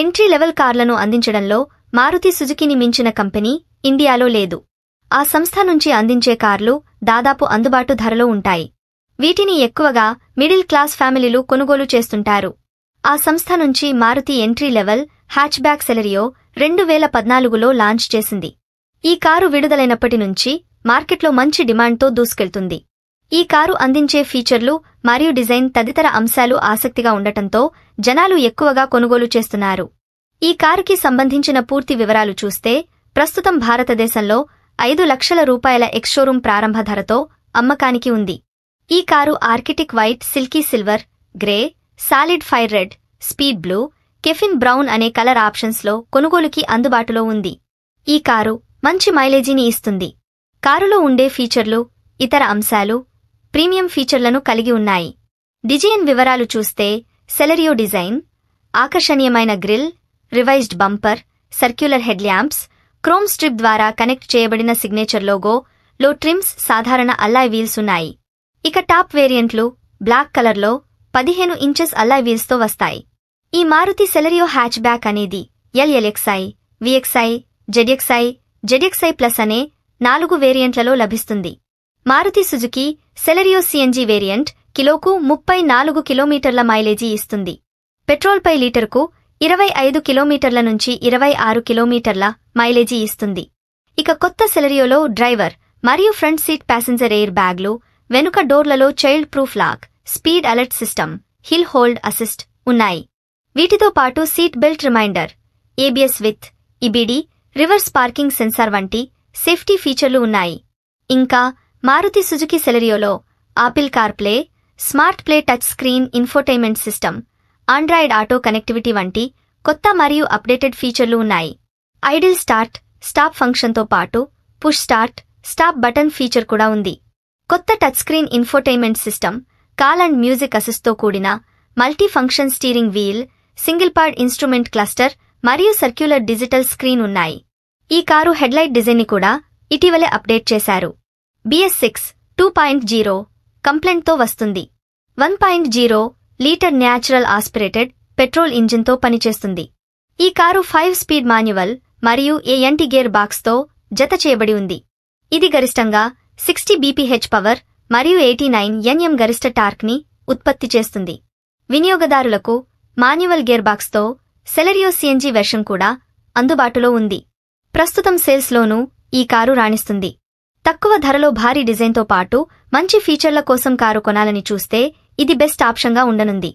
Entry level కార్లను అందించడంలో మారుతి సుజుకీని మించిన కంపెనీ ఇండియాలో లేదు. ఆ సంస్థ నుంచి అందించే కార్లు దాదాపు అందుబాటు ధరలో ఉంటాయి. వీటిని ఎక్కువగా మిడిల్ క్లాస్ ఫ్యామిలీలు కొనుగోలు చేస్తుంటారు. ఆ సంస్థ నుంచి Maruti entry level hatchback Celerio 2014లో లాంచ్ చేసింది. ఈ కారు విడుదలైనప్పటి నుంచి మార్కెట్లో మంచి డిమాండ్తో దూసుకెళ్తుంది. ఈ కారు అందించే ఫీచర్లు మరియు డిజైన్ తదితర అంశాలు ఆసక్తిగా ఉండటంతో జనాలు ఎక్కువగా కొనుగోలు చేస్తున్నారు. ఈ కారుకి సంబంధించిన పూర్తి వివరాలు చూస్తే ప్రస్తుతం భారతదేశంలో 5 లక్షల రూపాయల ఎక్స్షోరూం ప్రారంభ ధరతో అమ్మకానికి ఉంది. ఈ car Arctic white, silky silver, grey, solid fire red, speed blue, caffeine brown అనే కలర్ ఆప్షన్స్లో కొనుగోలుకి అందుబాటులో ఉంది. ఈ కారు మంచి మైలేజీని ఇస్తుంది. కారులో ఉండే ఫీచర్లు, ఇతర అంశాలు ప్రీమియం ఫీచర్లను కలిగి ఉన్నాయి. డిజైన్ వివరాలు చూస్తే సెలెరియో డిజైన్ ఆకర్షణీయమైన grille, revised bumper, circular head lamps, chrome strip ద్వారా కనెక్ట్ చేయబడిన సిగ్నేచర్ లోగో, లో ట్రిమ్స్, సాధారణ అల్లాయ్ వీల్స్ ఉన్నాయి. ఇక టాప్ వేరియంట్లు బ్లాక్ కలర్లో 15 ఇంచెస్ అల్లాయ్ వీల్స్తో వస్తాయి. ఈ మారుతి సెలెరియో హ్యాచ్ బ్యాక్ అనేది LXI, VXI, ZXI, ZXI plus అనే 4 వేరియంట్లలో లభిస్తుంది. Maruti Suzuki Celerio CNG variant కిలోకు 34 కిలోమీటర్ల మైలేజీ ఇస్తుంది. పెట్రోల్పై లీటరుకు 25 కిలోమీటర్ల నుంచి 26 కిలోమీటర్ల మైలేజీ ఇస్తుంది. ఇక కొత్త సెలెరియోలో డ్రైవర్ మరియు ఫ్రంట్ సీట్ ప్యాసింజర్ ఎయిర్ బ్యాగ్లు, వెనుక డోర్లలో child proof lock, speed alert system, hill hold assist ఉన్నాయి. వీటితో పాటు seat belt reminder, ABS with EBD, reverse parking sensor వంటి సేఫ్టీ ఫీచర్లు ఉన్నాయి. ఇంకా మారుతి సుజుకీ సెలెరియోలో Apple CarPlay, smart play, touch screen infotainment system, Android Auto connectivity వంటి కొత్త మరియు అప్డేటెడ్ ఫీచర్లు ఉన్నాయి. ఐడిల్ స్టార్ట్, స్టాప్ ఫంక్షన్తో పాటు push start, stop button feature కూడా ఉంది. కొత్త touch screen infotainment system, call and music అసిస్ట్తో కూడిన multi function steering wheel, single pod instrument cluster మరియు సర్క్యులర్ డిజిటల్ స్క్రీన్ ఉన్నాయి. ఈ కారు హెడ్లైట్ డిజైన్ని కూడా ఇటీవలే అప్డేట్ చేశారు. BS6 2.0 కంప్లైంట్తో వస్తుంది. 1.0 లీటర్ న్యాచురల్ ఆస్పిరేటెడ్ పెట్రోల్ ఇంజిన్తో పనిచేస్తుంది. ఈ కారు 5 స్పీడ్ మాన్యువల్ మరియు ANT గేర్ బాక్స్తో జత చేయబడి ఉంది. ఇది గరిష్టంగా 60 bph పవర్ మరియు 89 Nm గరిష్ట టార్క్ని ఉత్పత్తి చేస్తుంది. వినియోగదారులకు మాన్యువల్ గేర్ బాక్స్తో సెలెరియో సిఎన్జి వెర్షన్ కూడా అందుబాటులో ఉంది. ప్రస్తుతం సేల్స్లోనూ ఈ కారు రాణిస్తుంది. తక్కువ ధరలో భారీ డిజైన్తో పాటు మంచి ఫీచర్ల కోసం కారు కొనాలని చూస్తే ఇది బెస్ట్ ఆప్షన్గా ఉండనుంది.